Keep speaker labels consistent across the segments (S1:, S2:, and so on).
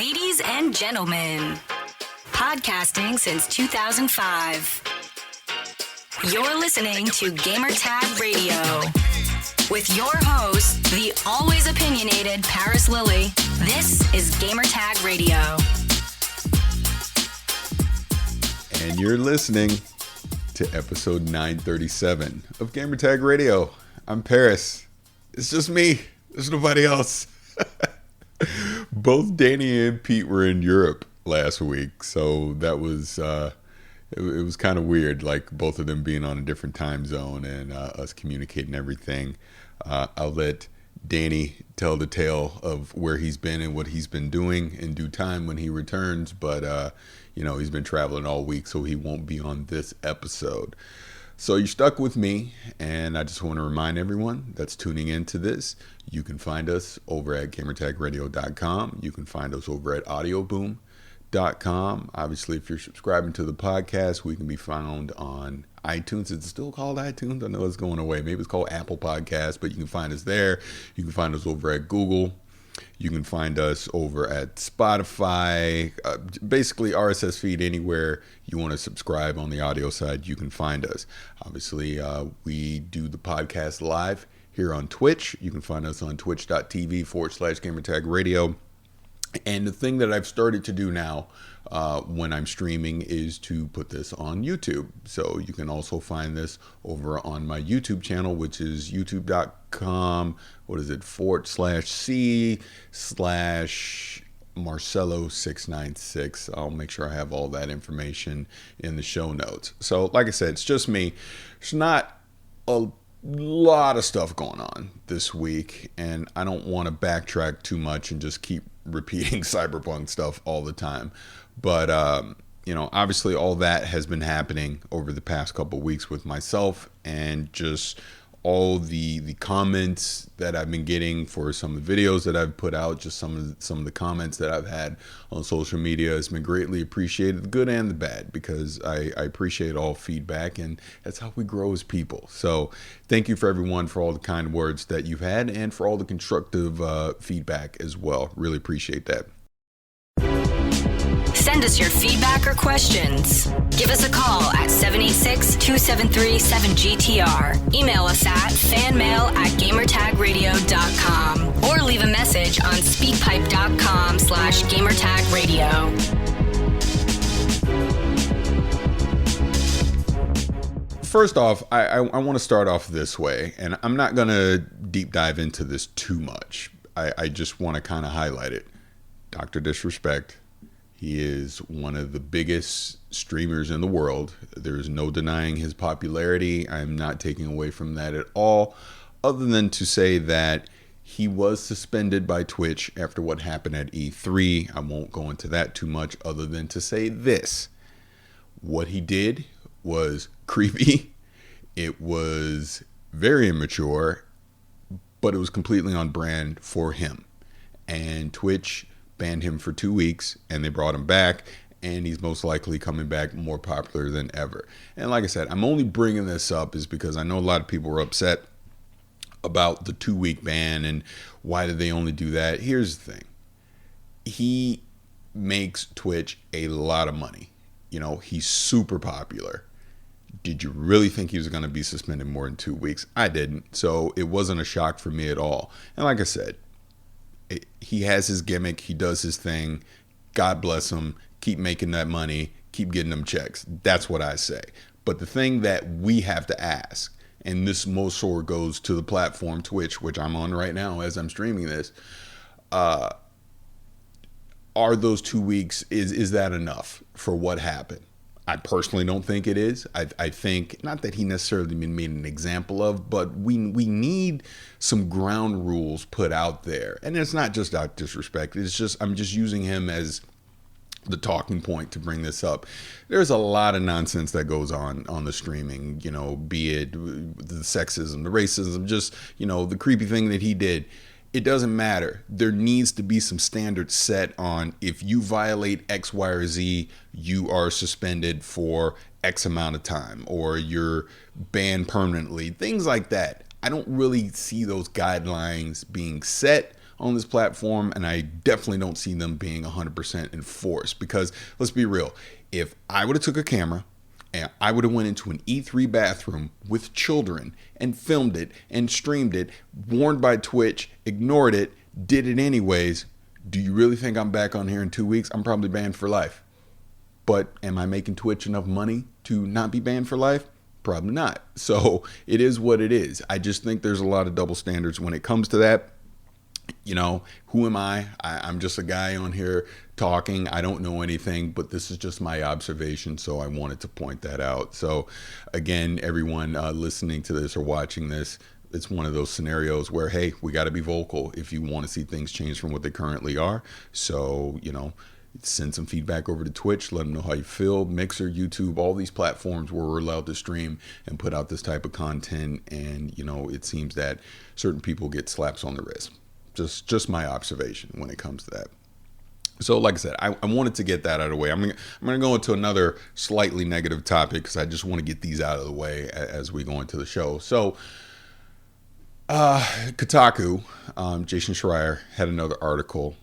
S1: Ladies and gentlemen, podcasting since 2005. You're listening to Gamertag Radio with your host, the always opinionated Paris Lilly. This is Gamertag Radio.
S2: And you're listening to episode 937 of Gamertag Radio. I'm Paris. It's just me. There's nobody else. Both Danny and Pete were in Europe last week, so that was it was kind of weird, like both of them being on a different time zone and us communicating everything. I'll let Danny tell the tale of where he's been and what he's been doing in due time when he returns, but he's been traveling all week, so he won't be on this episode. So you're stuck with me, and I just want to remind everyone that's tuning into this, you can find us over at gamertagradio.com. You can find us over at audioboom.com. Obviously, if you're subscribing to the podcast, we can be found on iTunes. It's still called iTunes. I know it's going away. Maybe it's called Apple Podcasts, but you can find us there. You can find us over at Google. You can find us over at Spotify, basically RSS feed anywhere you want to subscribe on the audio side, you can find us. Obviously, we do the podcast live here on Twitch. You can find us on twitch.tv/gamertag radio. And the thing that I've started to do now when I'm streaming is to put this on YouTube. So you can also find this over on my YouTube channel, which is youtube.com/c/Marcelo696. I'll make sure I have all that information in the show notes. So like I said, it's just me. It's not a lot of stuff going on this week, and I don't want to backtrack too much and just keep repeating cyberpunk stuff all the time. But obviously all that has been happening over the past couple of weeks with myself, and just all the comments that I've been getting for some of the videos that I've put out, just some of the comments that I've had on social media has been greatly appreciated, the good and the bad, because I appreciate all feedback, and that's how we grow as people. So thank you for everyone for all the kind words that you've had, and for all the constructive feedback as well. Really appreciate that.
S1: Send us your feedback or questions. Give us a call at 786-273-7GTR. Email us at fanmail@gamertagradio.com or leave a message on speakpipe.com/gamertagradio.
S2: First off, I want to start off this way, and I'm not going to deep dive into this too much. I just want to kind of highlight it. Dr. Disrespect. He is one of the biggest streamers in the world. There is no denying his popularity. I'm not taking away from that at all, other than to say that he was suspended by Twitch after what happened at E3. I won't go into that too much, other than to say this. What he did was creepy. It was very immature, but it was completely on brand for him. And Twitch banned him for 2 weeks, and they brought him back, and he's most likely coming back more popular than ever. And like I said, I'm only bringing this up is because I know a lot of people were upset about the 2-week ban and why did they only do that. Here's the thing. He makes Twitch a lot of money. He's super popular. Did you really think he was going to be suspended more than 2 weeks? I didn't. So it wasn't a shock for me at all. And like I said, he has his gimmick. He does his thing. God bless him. Keep making that money. Keep getting them checks. That's what I say. But the thing that we have to ask, and this most sore goes to the platform Twitch, which I'm on right now as I'm streaming this, are those 2 weeks, is that enough for what happened? I personally don't think it is. I think, not that he necessarily been made an example of, but we need some ground rules put out there. And it's not just out disrespect. It's just, I'm just using him as the talking point to bring this up. There's a lot of nonsense that goes on the streaming, be it the sexism, the racism, just, the creepy thing that he did. It doesn't matter. There needs to be some standards set on if you violate X, Y, or Z, you are suspended for X amount of time, or you're banned permanently, things like that. I don't really see those guidelines being set on this platform, and I definitely don't see them being 100% enforced. Because let's be real, if I would have took a camera and I would have went into an E3 bathroom with children and filmed it and streamed it, warned by Twitch, ignored it, did it anyways, do you really think I'm back on here in 2 weeks? I'm probably banned for life. But am I making Twitch enough money to not be banned for life? Probably not. So it is what it is. I just think there's a lot of double standards when it comes to that. You know, who am I? I'm just a guy on here talking. I don't know anything, but this is just my observation. So I wanted to point that out. So again, everyone listening to this or watching this, it's one of those scenarios where, hey, we got to be vocal if you want to see things change from what they currently are. So, you know, send some feedback over to Twitch. Let them know how you feel. Mixer, YouTube, all these platforms where we're allowed to stream and put out this type of content. And, you know, it seems that certain people get slaps on the wrist. Just my observation when it comes to that. So like I said, I wanted to get that out of the way. I'm gonna go into another slightly negative topic because I just want to get these out of the way as we go into the show. So Kotaku, Jason Schreier had another article,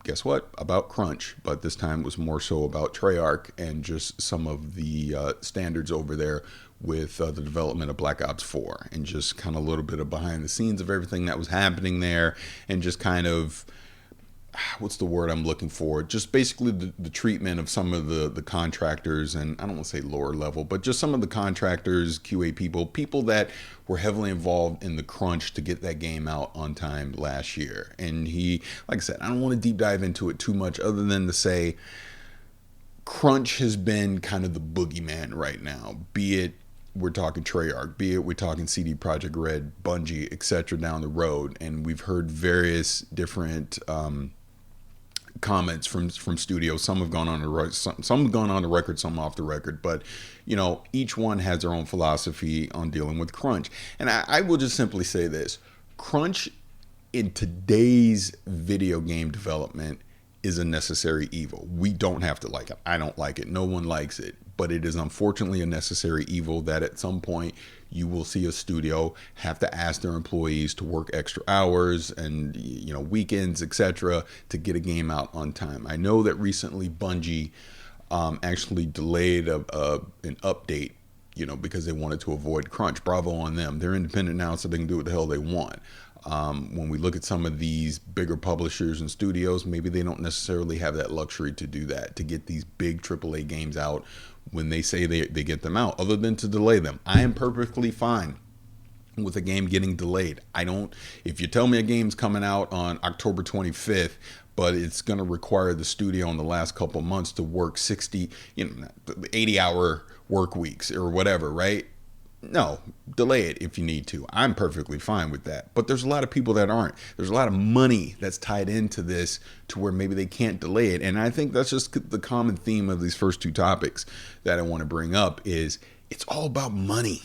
S2: guess what, about crunch, but this time was more so about Treyarch and just some of the standards over there with the development of Black Ops 4 and just kind of a little bit of behind the scenes of everything that was happening there and just kind of, what's the word I'm looking for? Just basically the treatment of some of the contractors, and I don't want to say lower level, but just some of the contractors, QA people that were heavily involved in the crunch to get that game out on time last year. And he, like I said, I don't want to deep dive into it too much other than to say crunch has been kind of the boogeyman right now, be it we're talking Treyarch, be it we're talking CD Projekt Red, Bungie, etc. down the road. And we've heard various different comments from studios. Some have gone on the record, some off the record, but you know, each one has their own philosophy on dealing with crunch. And I will just simply say this: crunch in today's video game development is a necessary evil. We don't have to like it. I don't like it. No one likes it, but it is unfortunately a necessary evil that at some point you will see a studio have to ask their employees to work extra hours and, you know, weekends, etc., to get a game out on time. I know that recently Bungie actually delayed an update, you know, because they wanted to avoid crunch. Bravo on them. They're independent now, so they can do what the hell they want. When we look at some of these bigger publishers and studios, maybe they don't necessarily have that luxury to do that, to get these big AAA games out when they say they get them out, other than to delay them. I am perfectly fine with a game getting delayed. If you tell me a game's coming out on October 25th, but it's going to require the studio in the last couple months to work 80-hour work weeks or whatever, right? No, delay it if you need to. I'm perfectly fine with that. But there's a lot of people that aren't. There's a lot of money that's tied into this to where maybe they can't delay it. And I think that's just the common theme of these first two topics that I want to bring up is it's all about money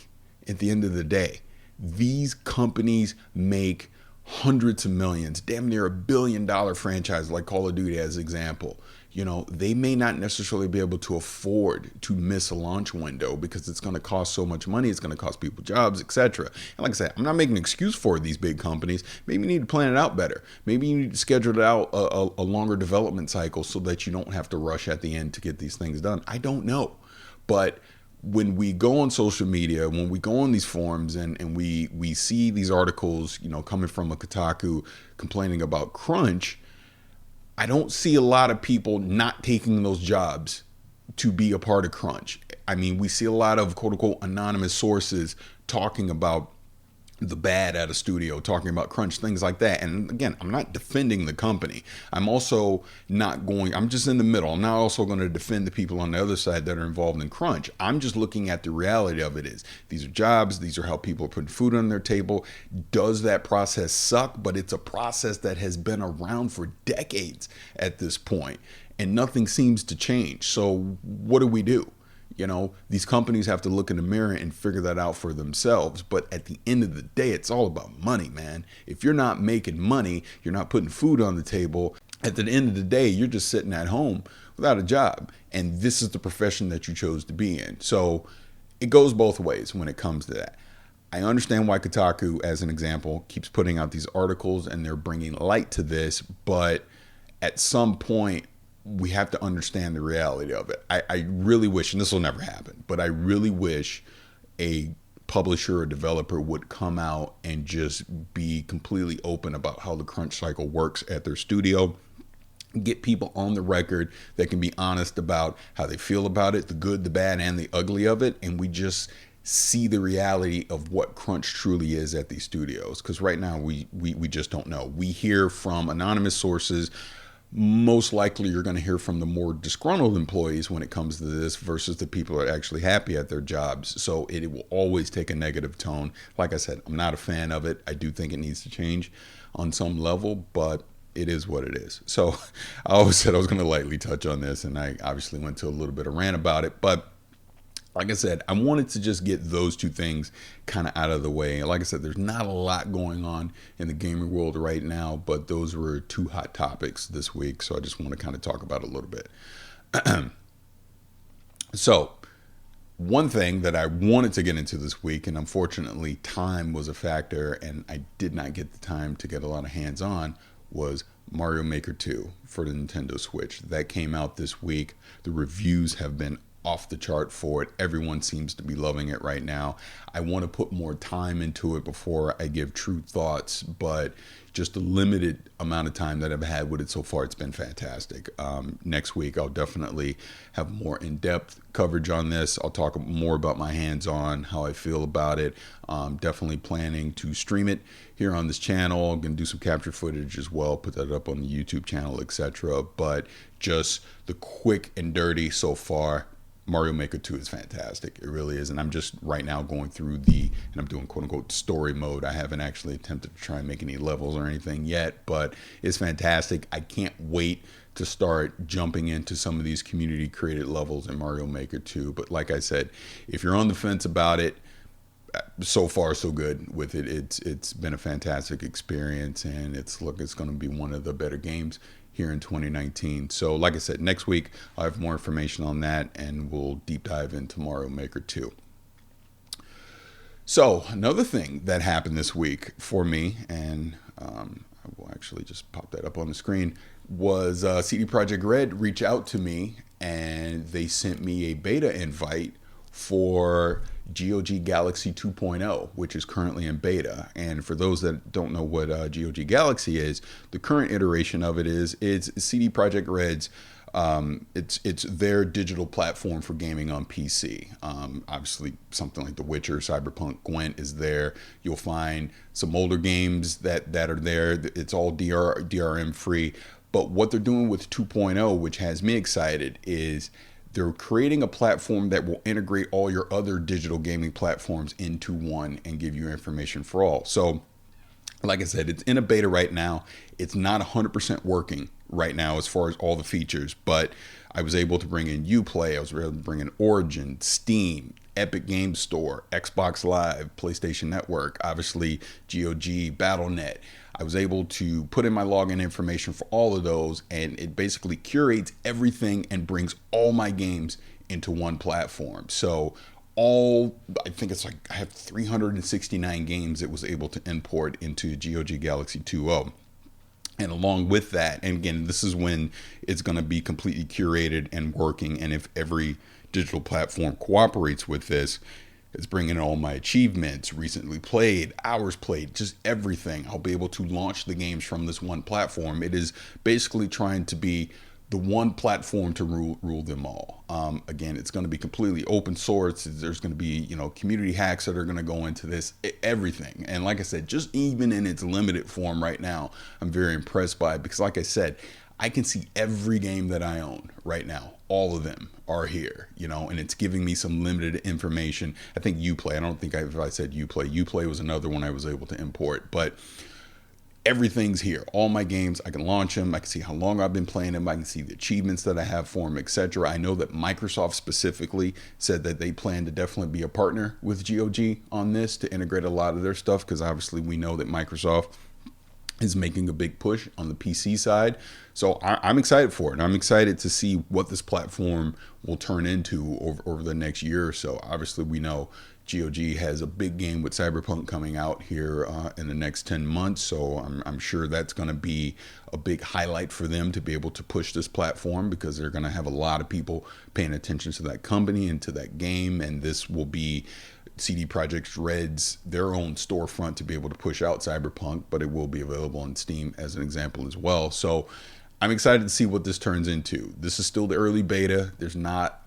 S2: at the end of the day. These companies make hundreds of millions, damn near $1 billion franchise like Call of Duty as an example. You know, they may not necessarily be able to afford to miss a launch window because it's going to cost so much money. It's going to cost people jobs, etc. And like I said, I'm not making an excuse for these big companies. Maybe you need to plan it out better. Maybe you need to schedule it out a longer development cycle so that you don't have to rush at the end to get these things done. I don't know. But when we go on social media, when we go on these forums and we see these articles, you know, coming from a Kotaku complaining about crunch, I don't see a lot of people not taking those jobs to be a part of crunch. I mean, we see a lot of quote unquote anonymous sources talking about the bad at a studio, talking about crunch, things like that. And again, I'm not defending the company. I'm just in the middle. I'm not also going to defend the people on the other side that are involved in crunch. I'm just looking at the reality of it is these are jobs. These are how people are putting food on their table. Does that process suck? But it's a process that has been around for decades at this point, and nothing seems to change. So what do? You know, these companies have to look in the mirror and figure that out for themselves. But at the end of the day, it's all about money, man. If you're not making money, you're not putting food on the table. At the end of the day, you're just sitting at home without a job. And this is the profession that you chose to be in. So it goes both ways when it comes to that. I understand why Kotaku, as an example, keeps putting out these articles and they're bringing light to this, but at some point, we have to understand the reality of it. I really wish, and this will never happen, but I really wish a publisher or developer would come out and just be completely open about how the crunch cycle works at their studio. Get people on the record that can be honest about how they feel about it, the good, the bad, and the ugly of it, and we just see the reality of what crunch truly is at these studios. Because right now we just don't know. We hear from anonymous sources. Most likely you're going to hear from the more disgruntled employees when it comes to this versus the people that are actually happy at their jobs. So it will always take a negative tone. Like I said, I'm not a fan of it. I do think it needs to change on some level, but it is what it is. So I always said I was going to lightly touch on this, and I obviously went to a little bit of rant about it. But like I said, I wanted to just get those two things kind of out of the way. Like I said, there's not a lot going on in the gaming world right now, but those were two hot topics this week. So I just want to kind of talk about it a little bit. So one thing that I wanted to get into this week, and unfortunately time was a factor and I did not get the time to get a lot of hands on, was Mario Maker 2 for the Nintendo Switch. That came out this week. The reviews have been off the chart for it. Everyone seems to be loving it right now. I want to put more time into it before I give true thoughts, but just the limited amount of time that I've had with it so far, it's been fantastic. Next week, I'll definitely have more in-depth coverage on this. I'll talk more about my hands-on, how I feel about it. Definitely planning to stream it here on this channel. I'm going to do some capture footage as well, put that up on the YouTube channel, etc. But just the quick and dirty so far, Mario Maker 2 is fantastic. It really is. And I'm just right now going through and I'm doing quote unquote story mode. I haven't actually attempted to try and make any levels or anything yet, but it's fantastic. I can't wait to start jumping into some of these community created levels in Mario Maker 2. But like I said, if you're on the fence about it, so far so good with it. It's been a fantastic experience, and it's going to be one of the better games here in 2019. So like I said, next week I'll have more information on that and we'll deep dive into Mario Maker 2. So another thing that happened this week for me, and I will actually just pop that up on the screen, was CD Projekt Red reached out to me and they sent me a beta invite for GOG Galaxy 2.0, which is currently in beta. And for those that don't know what GOG Galaxy is, the current iteration of it is it's CD Projekt Red's it's their digital platform for gaming on PC. Obviously, something like The Witcher, Cyberpunk, Gwent is there. You'll find some older games that are there. It's all DRM free. But what they're doing with 2.0, which has me excited, is they're creating a platform that will integrate all your other digital gaming platforms into one and give you information for all. So, like I said, it's in a beta right now. It's not 100% working right now as far as all the features, but I was able to bring in Uplay, I was able to bring in Origin, Steam, Epic Games Store, Xbox Live, PlayStation Network, obviously GOG, Battle.net. I was able to put in my login information for all of those, and it basically curates everything and brings all my games into one platform. So I think it's like I have 369 games it was able to import into GOG Galaxy 2.0. And along with that, and again, this is when it's going to be completely curated and working, and if every digital platform cooperates with this, it's bringing in all my achievements, recently played, hours played, just everything. I'll be able to launch the games from this one platform. It is basically trying to be the one platform to rule them all. Again, it's going to be completely open source. There's going to be, community hacks that are going to go into this, everything. And like I said, just even in its limited form right now, I'm very impressed by it because like I said, I can see every game that I own right now. All of them are here, and it's giving me some limited information. I think Uplay, I don't think if I said Uplay was another one I was able to import, but everything's here. All my games, I can launch them. I can see how long I've been playing them. I can see the achievements that I have for them, etc. I know that Microsoft specifically said that they plan to definitely be a partner with GOG on this to integrate a lot of their stuff, because obviously we know that Microsoft is making a big push on the PC side. So I'm excited for it. I'm excited to see what this platform will turn into over the next year or so. Obviously, we know GOG has a big game with Cyberpunk coming out here in the next 10 months. So I'm sure that's going to be a big highlight for them to be able to push this platform, because they're going to have a lot of people paying attention to that company and to that game. And this will be CD Projekt Red's their own storefront to be able to push out Cyberpunk, but it will be available on Steam as an example as well. So I'm excited to see what this turns into. This is still the early beta. There's not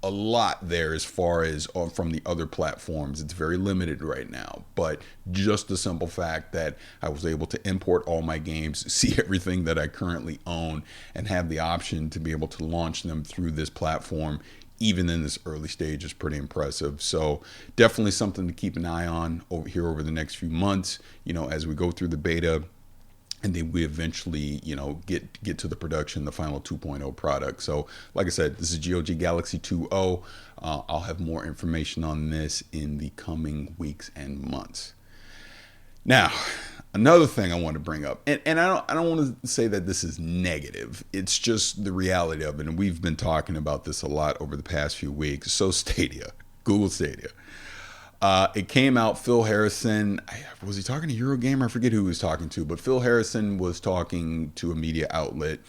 S2: a lot there as far as from the other platforms. It's very limited right now, but just the simple fact that I was able to import all my games, see everything that I currently own, and have the option to be able to launch them through this platform even in this early stage is pretty impressive. So definitely something to keep an eye on over the next few months, as we go through the beta. And then we eventually, get to the production, the final 2.0 product. So, like I said, this is GOG Galaxy 2.0. I'll have more information on this in the coming weeks and months. Now, another thing I want to bring up, and I don't want to say that this is negative. It's just the reality of it, and we've been talking about this a lot over the past few weeks. So, Stadia, Google Stadia. It came out, Phil Harrison, was he talking to Eurogamer? I forget who he was talking to, but Phil Harrison was talking to a media outlet,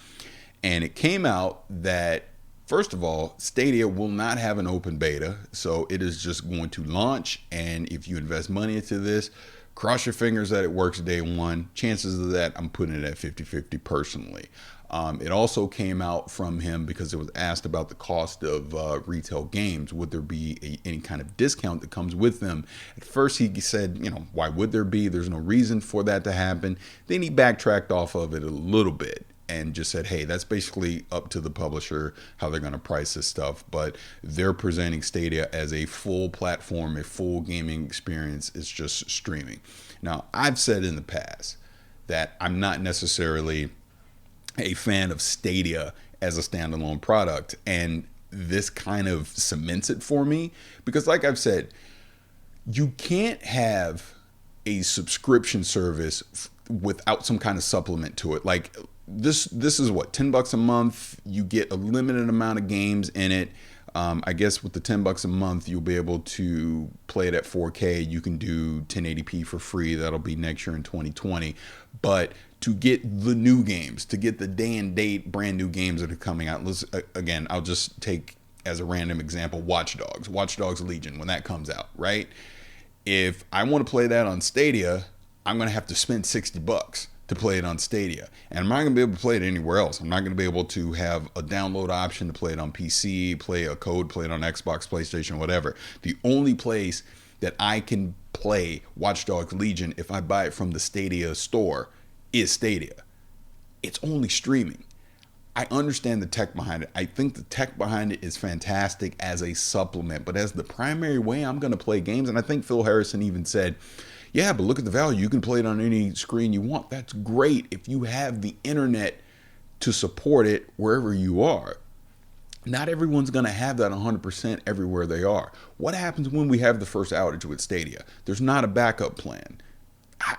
S2: and it came out that, first of all, Stadia will not have an open beta, so it is just going to launch, and if you invest money into this, cross your fingers that it works day one. Chances of that, I'm putting it at 50-50 personally. It also came out from him because it was asked about the cost of retail games. Would there be any kind of discount that comes with them? At first he said, why would there be? There's no reason for that to happen. Then he backtracked off of it a little bit and just said, hey, that's basically up to the publisher how they're going to price this stuff. But they're presenting Stadia as a full platform, a full gaming experience. It's just streaming. Now, I've said in the past that I'm not necessarily a fan of Stadia as a standalone product, and this kind of cements it for me, because like I've said, you can't have a subscription service without some kind of supplement to it. Like this is what, $10 a month, you get a limited amount of games in it. I guess with the $10 a month, you'll be able to play it at 4K. You can do 1080p for free. That'll be next year in 2020. But to get the new games, to get the day and date brand new games that are coming out, again, I'll just take as a random example, Watch Dogs Legion, when that comes out, right? If I want to play that on Stadia, I'm going to have to spend $60 to play it on Stadia. And I'm not going to be able to play it anywhere else. I'm not going to be able to have a download option to play it on PC, play a code, play it on Xbox, PlayStation, whatever. The only place that I can play Watch Dogs Legion if I buy it from the Stadia store is Stadia. It's only streaming. I understand the tech behind it. I think the tech behind it is fantastic as a supplement, but as the primary way I'm going to play games, and I think Phil Harrison even said, yeah, but look at the value. You can play it on any screen you want. That's great if you have the internet to support it wherever you are. Not everyone's going to have that 100% everywhere they are. What happens when we have the first outage with Stadia? There's not a backup plan.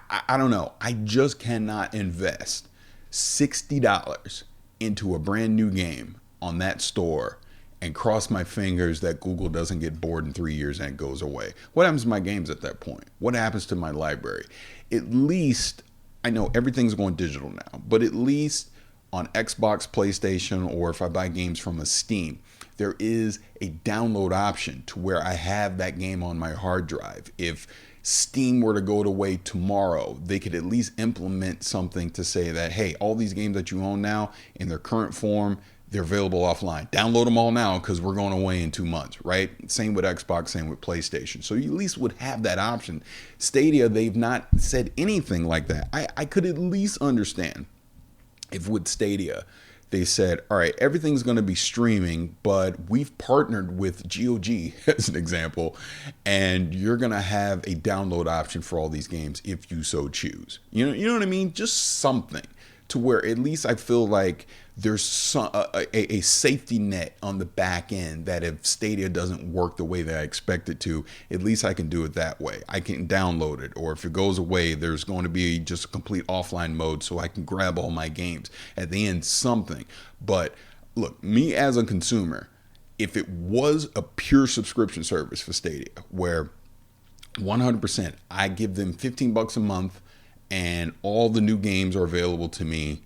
S2: I don't know. I just cannot invest $60 into a brand new game on that store and cross my fingers that Google doesn't get bored in 3 years and it goes away. What happens to my games at that point? What happens to my library? At least, I know everything's going digital now, but at least on Xbox, PlayStation, or if I buy games from a Steam, there is a download option to where I have that game on my hard drive. If Steam were to go away tomorrow, they could at least implement something to say that, hey, all these games that you own now in their current form, they're available offline. Download them all now because we're going away in 2 months, right? Same with Xbox, same with PlayStation. So you at least would have that option. Stadia, they've not said anything like that. I could at least understand if with Stadia, they said, all right, everything's going to be streaming, but we've partnered with GOG as an example, and you're going to have a download option for all these games if you so choose. You know what I mean? Just something to where at least I feel like there's a safety net on the back end that if Stadia doesn't work the way that I expect it to, at least I can do it that way. I can download it, or if it goes away, there's going to be just a complete offline mode so I can grab all my games at the end, something. But look, me as a consumer, if it was a pure subscription service for Stadia where 100%. I give them $15 a month and all the new games are available to me.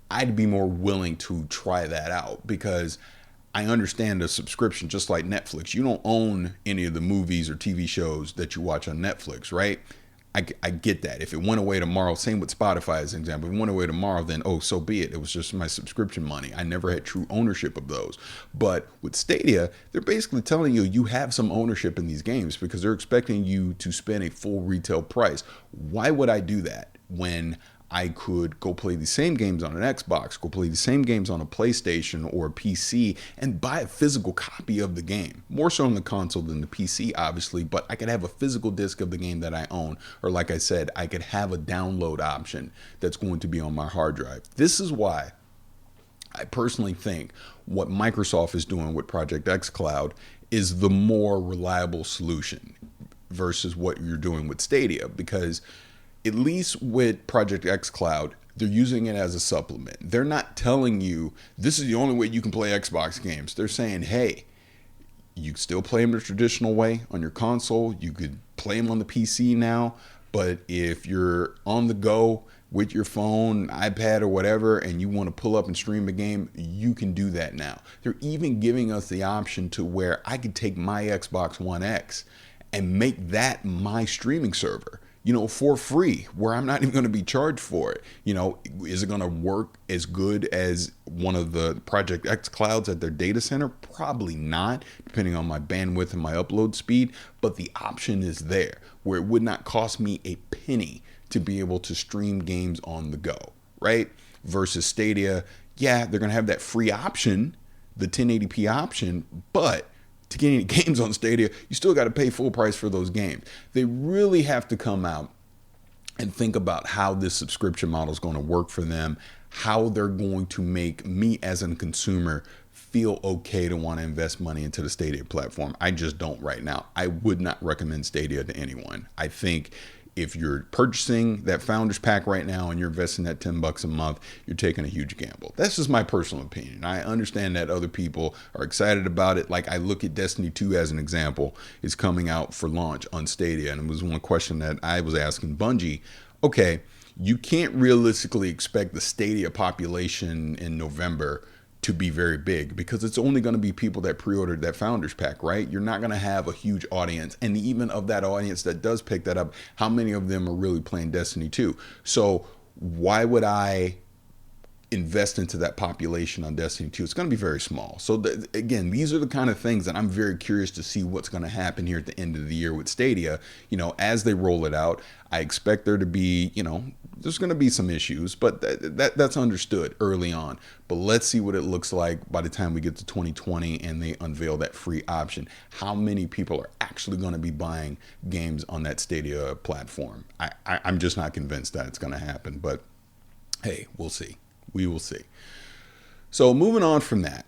S2: I'd be more willing to try that out because I understand a subscription just like Netflix. You don't own any of the movies or TV shows that you watch on Netflix, right? I get that. If it went away tomorrow, same with Spotify as an example. If it went away tomorrow, then oh, so be it. It was just my subscription money. I never had true ownership of those. But with Stadia, they're basically telling you you have some ownership in these games because they're expecting you to spend a full retail price. Why would I do that when I could go play the same games on an Xbox, go play the same games on a PlayStation or a PC and buy a physical copy of the game? More so on the console than the PC, obviously, but I could have a physical disc of the game that I own. Or like I said, I could have a download option that's going to be on my hard drive. This is why I personally think what Microsoft is doing with Project X Cloud is the more reliable solution versus what you're doing with Stadia, because at least with Project X Cloud, they're using it as a supplement. They're not telling you this is the only way you can play Xbox games. They're saying, hey, you can still play them the traditional way on your console. You could play them on the PC now. But if you're on the go with your phone, iPad, or whatever, and you want to pull up and stream a game, you can do that now. They're even giving us the option to where I could take my Xbox One X and make that my streaming server, for free, where I'm not even going to be charged for it. Is it going to work as good as one of the Project X clouds at their data center? Probably not, depending on my bandwidth and my upload speed, but the option is there where it would not cost me a penny to be able to stream games on the go, right? Versus Stadia, yeah, they're going to have that free option, the 1080p option, but to get any games on Stadia, you still got to pay full price for those games. They really have to come out and think about how this subscription model is going to work for them, how they're going to make me as a consumer feel okay to want to invest money into the Stadia platform. I just don't right now. I would not recommend Stadia to anyone. I think if you're purchasing that Founders Pack right now and you're investing that $10 a month, you're taking a huge gamble. That's just my personal opinion. I understand that other people are excited about it. Like I look at Destiny 2 as an example, is coming out for launch on Stadia. And it was one question that I was asking Bungie. Okay, you can't realistically expect the Stadia population in November to be very big because it's only going to be people that pre-ordered that Founders Pack, right? You're not going to have a huge audience. And even of that audience that does pick that up, how many of them are really playing Destiny 2? So why would I invest into that population on Destiny 2? It's going to be very small. So again, these are the kind of things that I'm very curious to see what's going to happen here at the end of the year with Stadia. As they roll it out, I expect there to be, there's going to be some issues, but that's understood early on. But let's see what it looks like by the time we get to 2020 and they unveil that free option. How many people are actually going to be buying games on that Stadia platform? I'm just not convinced that it's going to happen, but hey, we'll see. We will see. So moving on from that,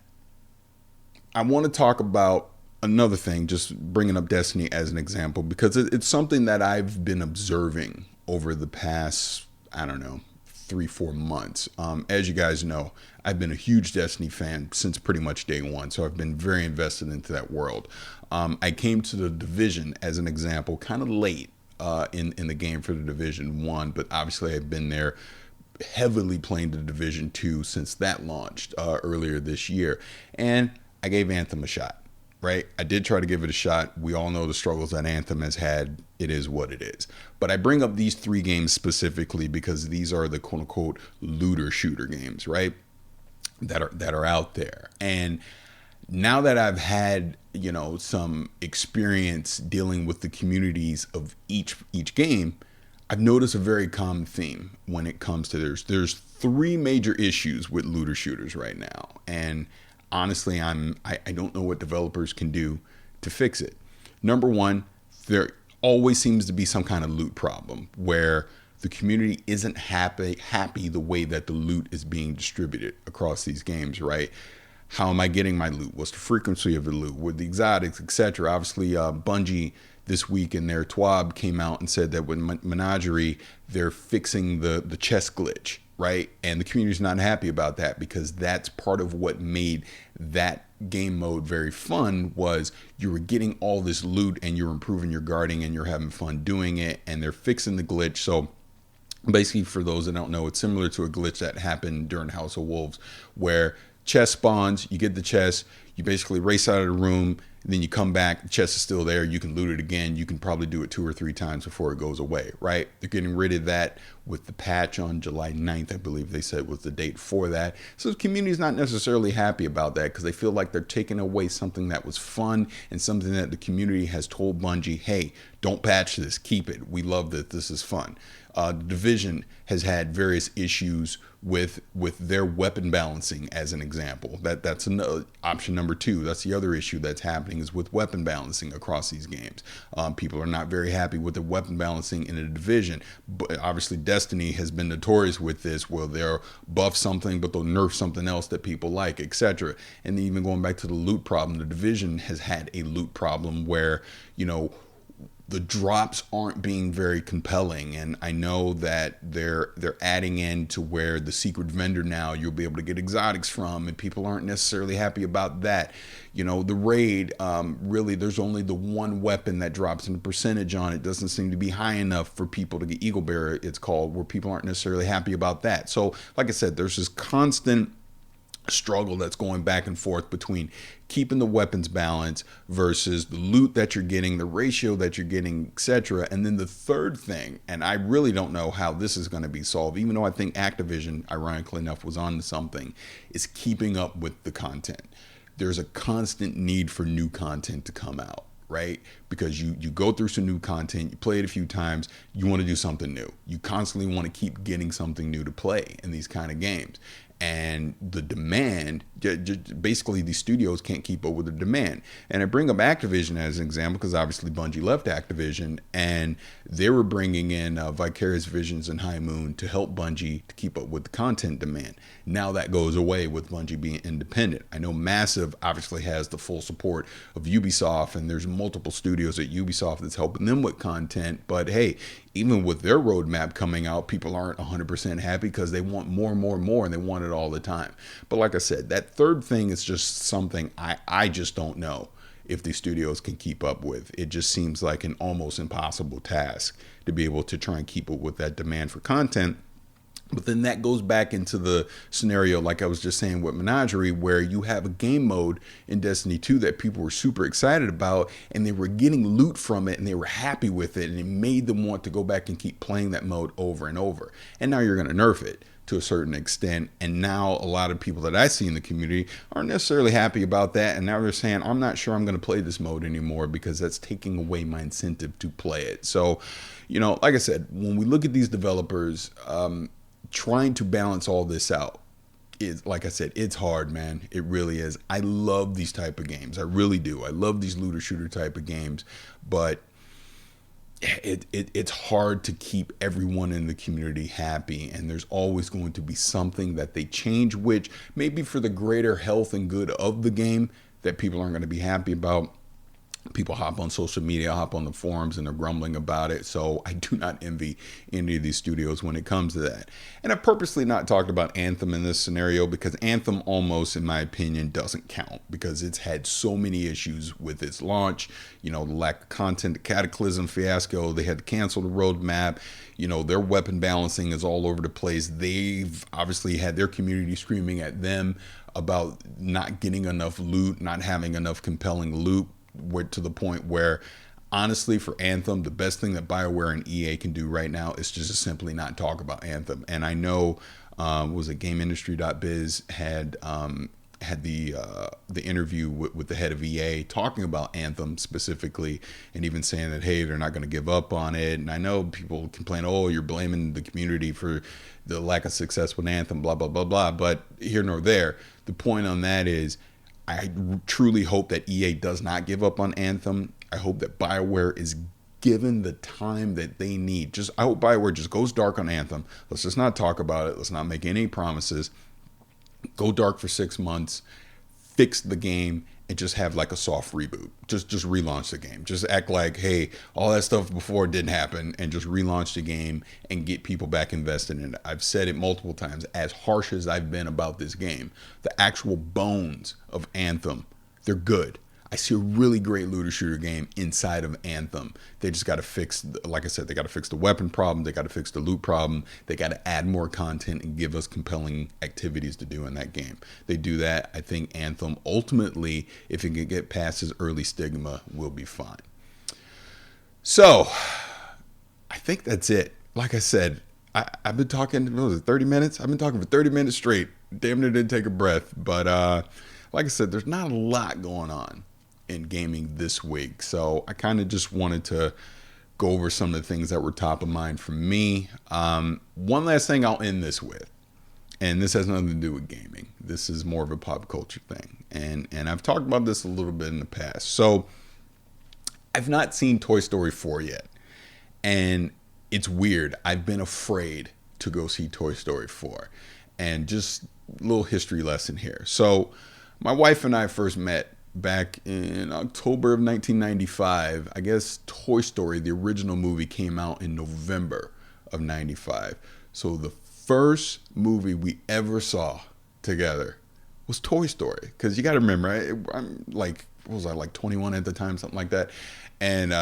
S2: I want to talk about another thing, just bringing up Destiny as an example, because it's something that I've been observing over the past, 3-4 months. As you guys know, I've been a huge Destiny fan since pretty much day one, so I've been very invested into that world. I came to the Division as an example kind of late in the game for the Division 1, but obviously I've been there heavily playing the Division 2 since that launched earlier this year. And I gave Anthem a shot, right? I did try to give it a shot. We all know the struggles that Anthem has had. It is what it is. But I bring up these 3 games specifically because these are the quote unquote looter shooter games, right? That are out there. And now that I've had, some experience dealing with the communities of each game, I've noticed a very common theme when it comes to there's 3 major issues with looter shooters right now. And honestly, I don't know what developers can do to fix it. Number 1, there always seems to be some kind of loot problem where the community isn't happy the way that the loot is being distributed across these games, right? How am I getting my loot? What's the frequency of the loot? With the exotics, etc. Obviously, Bungie this week in their TWAB came out and said that with Menagerie, they're fixing the chest glitch, right? And the community's not happy about that, because that's part of what made that game mode very fun. Was you were getting all this loot and you're improving your guarding and you're having fun doing it, and they're fixing the glitch. So basically, for those that don't know, it's similar to a glitch that happened during House of Wolves, where chest spawns, you get the chest, you basically race out of the room, then you come back, the chest is still there, you can loot it again, you can probably do it 2 or 3 times before it goes away, right? They're getting rid of that with the patch on July 9th, I believe they said was the date for that. So the community's not necessarily happy about that, because they feel like they're taking away something that was fun and something that the community has told Bungie, hey, don't patch this, keep it. We love that, this is fun. The Division has had various issues with their weapon balancing, as an example. That's another option number 2. That's the other issue that's happening, is with weapon balancing across these games. People are not very happy with the weapon balancing in the Division. But obviously, Destiny has been notorious with this, where they'll buff something, but they'll nerf something else that people like, etc. And even going back to the loot problem, the Division has had a loot problem where, the drops aren't being very compelling. And I know that they're adding in to where the secret vendor now you'll be able to get exotics from, and people aren't necessarily happy about that. The raid, really, there's only the one weapon that drops, and the percentage on it doesn't seem to be high enough for people to get Eagle Bearer, it's called, where people aren't necessarily happy about that. So like I said, there's this constant struggle that's going back and forth between keeping the weapons balance versus the loot that you're getting, the ratio that you're getting, etc. And then the third thing, and I really don't know how this is going to be solved, even though I think Activision, ironically enough, was on to something, is keeping up with the content. There's a constant need for new content to come out, right? Because you go through some new content, you play it a few times, you want to do something new. You constantly want to keep getting something new to play in these kind of games. And the demand, basically these studios can't keep up with the demand. And I bring up Activision as an example because obviously Bungie left Activision, and they were bringing in Vicarious Visions and High Moon to help Bungie to keep up with the content demand. Now that goes away with Bungie being independent. I know Massive obviously has the full support of Ubisoft, and there's multiple studios at Ubisoft that's helping them with content. But hey, even with their roadmap coming out, people aren't 100% happy because they want more and more and more, and they want it all the time. But like I said, that third thing is just something I just don't know if the studios can keep up with. It just seems like an almost impossible task to be able to try and keep up with that demand for content. But then that goes back into the scenario, like I was just saying with Menagerie, where you have a game mode in Destiny 2 that people were super excited about, and they were getting loot from it, and they were happy with it, and it made them want to go back and keep playing that mode over and over. And now you're going to nerf it to a certain extent, and now a lot of people that I see in the community aren't necessarily happy about that, and now they're saying, I'm not sure I'm going to play this mode anymore because that's taking away my incentive to play it. So, like I said, when we look at these developers, trying to balance all this out is, like I said, it's hard, man. It really is. I love these type of games. I really do. I love these looter shooter type of games, but it's hard to keep everyone in the community happy, and there's always going to be something that they change, which maybe for the greater health and good of the game, that people aren't going to be happy about. People hop on social media, hop on the forums, and they're grumbling about it. So I do not envy any of these studios when it comes to that. And I purposely not talked about Anthem in this scenario because Anthem almost, in my opinion, doesn't count because it's had so many issues with its launch. The lack of content, the Cataclysm fiasco, they had to cancel the roadmap. Their weapon balancing is all over the place. They've obviously had their community screaming at them about not getting enough loot, not having enough compelling loot, to the point where, honestly, for Anthem, the best thing that BioWare and EA can do right now is just simply not talk about Anthem. And I know, was it GameIndustry.biz had the interview with the head of EA talking about Anthem specifically, and even saying that, hey, they're not going to give up on it. And I know people complain, oh, you're blaming the community for the lack of success with Anthem, blah, blah, blah, blah. But here nor there, the point on that is, I truly hope that EA does not give up on Anthem. I hope that BioWare is given the time that they need. I hope BioWare just goes dark on Anthem. Let's just not talk about it. Let's not make any promises. Go dark for 6 months, fix the game, and just have like a soft reboot. Just relaunch the game. Just act like, hey, all that stuff before didn't happen, and just relaunch the game and get people back invested in it. I've said it multiple times, as harsh as I've been about this game, the actual bones of Anthem, they're good. I see a really great looter shooter game inside of Anthem. They just got to fix, like I said, they got to fix the weapon problem. They got to fix the loot problem. They got to add more content and give us compelling activities to do in that game. They do that. I think Anthem ultimately, if it can get past its early stigma, will be fine. So I think that's it. Like I said, I've been talking, what was it, 30 minutes? I've been talking for 30 minutes straight. Damn near didn't take a breath. But like I said, there's not a lot going on in gaming this week. So I kind of just wanted to go over some of the things that were top of mind for me. One last thing I'll end this with, and this has nothing to do with gaming. This is more of a pop culture thing. And I've talked about this a little bit in the past. So I've not seen Toy Story 4 yet. And it's weird. I've been afraid to go see Toy Story 4. And just a little history lesson here. So my wife and I first met back in October of 1995. I guess Toy Story, the original movie, came out in November of 95. So the first movie we ever saw together was Toy Story. Because you got to remember, I'm like, what was I, like 21 at the time, something like that. And,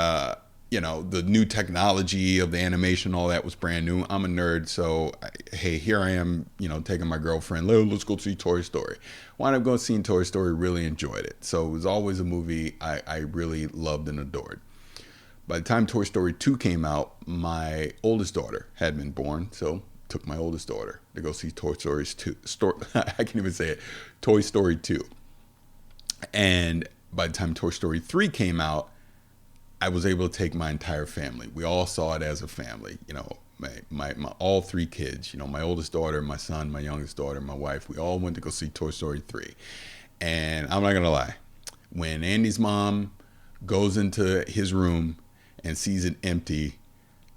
S2: you know, the new technology of the animation, all that was brand new. I'm a nerd, so hey, here I am, you know, taking my girlfriend, let's go see Toy Story. Wound up going seeing Toy Story, really enjoyed it. So it was always a movie I really loved and adored. By the time Toy Story 2 came out, my oldest daughter had been born, so took my oldest daughter to go see Toy Story 2. I can't even say it. Toy Story 2. And by the time Toy Story 3 came out, I was able to take my entire family. We all saw it as a family. You know, my all three kids, you know, my oldest daughter, my son, my youngest daughter, my wife, we all went to go see Toy Story 3. And I'm not going to lie. When Andy's mom goes into his room and sees it empty,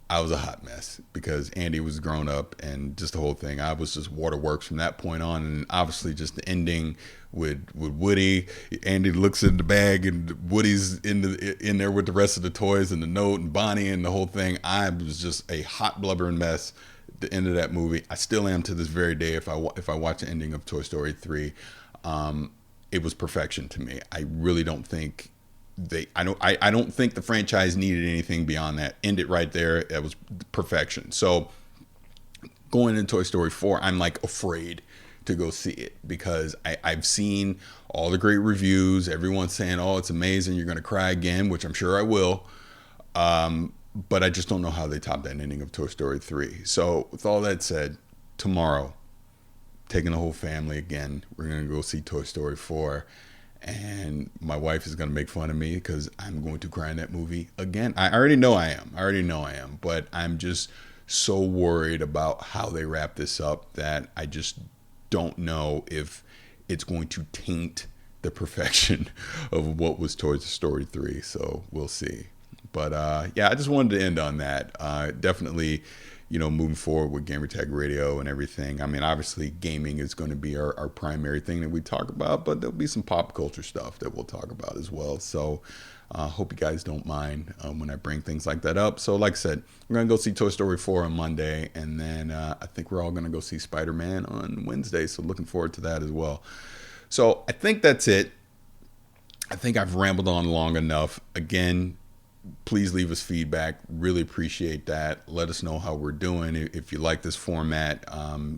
S2: I was a hot mess because Andy was grown up and just the whole thing. I was just waterworks from that point on. And obviously just the ending with Woody. Andy looks in the bag and Woody's in there with the rest of the toys and the note and Bonnie and the whole thing. I was just a hot blubbering mess at the end of that movie. I still am to this very day. If I watch the ending of Toy Story 3, it was perfection to me. I really don't think I don't think the franchise needed anything beyond that. End it right there. That was perfection. So going into Toy Story 4, I'm like afraid to go see it because I've seen all the great reviews. Everyone's saying, oh, it's amazing. You're going to cry again, which I'm sure I will. But I just don't know how they top that ending of Toy Story 3. So with all that said, tomorrow, taking the whole family again, we're going to go see Toy Story 4. And my wife is going to make fun of me because I'm going to cry in that movie again. I already know I am. But I'm just so worried about how they wrap this up that I just don't know if it's going to taint the perfection of what was Toy Story 3. So we'll see. But yeah, I just wanted to end on that. Definitely, you know, moving forward with Gamertag Radio and everything. I mean, obviously gaming is going to be our primary thing that we talk about, but there'll be some pop culture stuff that we'll talk about as well. So hope you guys don't mind when I bring things like that up. So like I said, we're going to go see Toy Story 4 on Monday. And then I think we're all going to go see Spider-Man on Wednesday. So looking forward to that as well. So I think that's it. I think I've rambled on long enough. Again, please leave us feedback. Really appreciate that. Let us know how we're doing. If you like this format,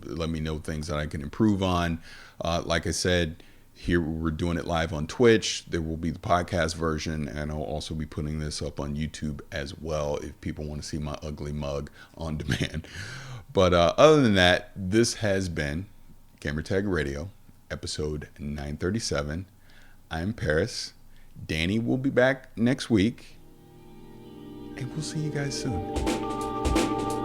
S2: let me know things that I can improve on. Like I said, here we're doing it live on Twitch. There will be the podcast version, and I'll also be putting this up on YouTube as well if people want to see my ugly mug on demand. But other than that, this has been Gamertag Radio, episode 937. I'm Paris. Danny will be back next week. And we'll see you guys soon.